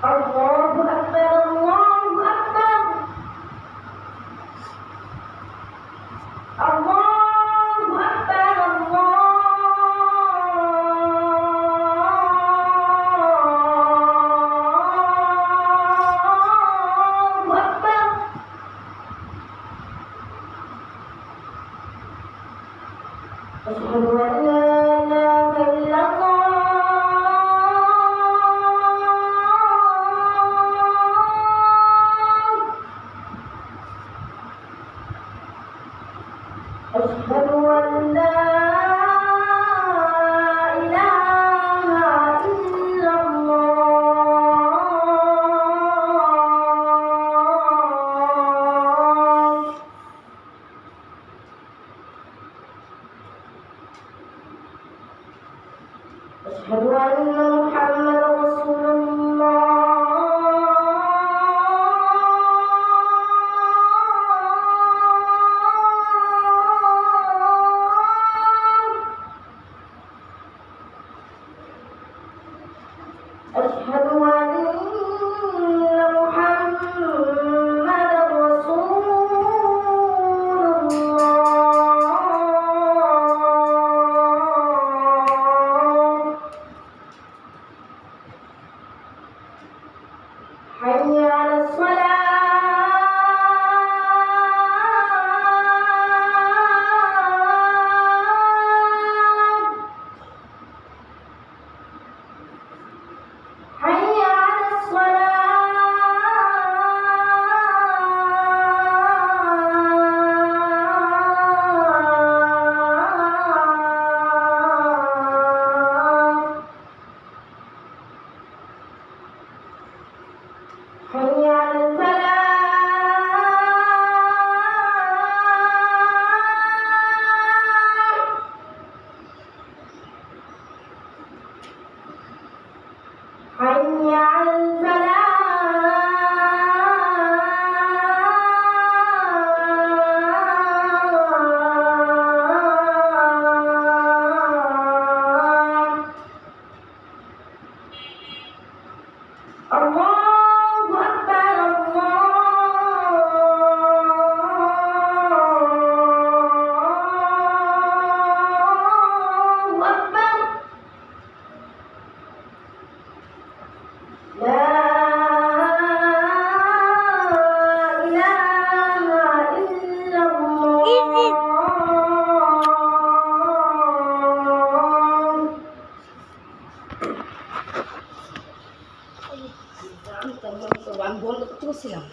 الله أكبر الله أكبر الله أكبر الله أكبر أشهد أن لا إله إلا الله أشهد أن لا إله إلا الله أشهد أن محمدا رسول الله أشهد أن محمدا رسول الله حي على الصلاة حي على الصلاة حي على الفلاح حي على الفلاح الله أكبر الله أكبر لا إله إلا الله আমি বন্ধ করতে বলছিলাম।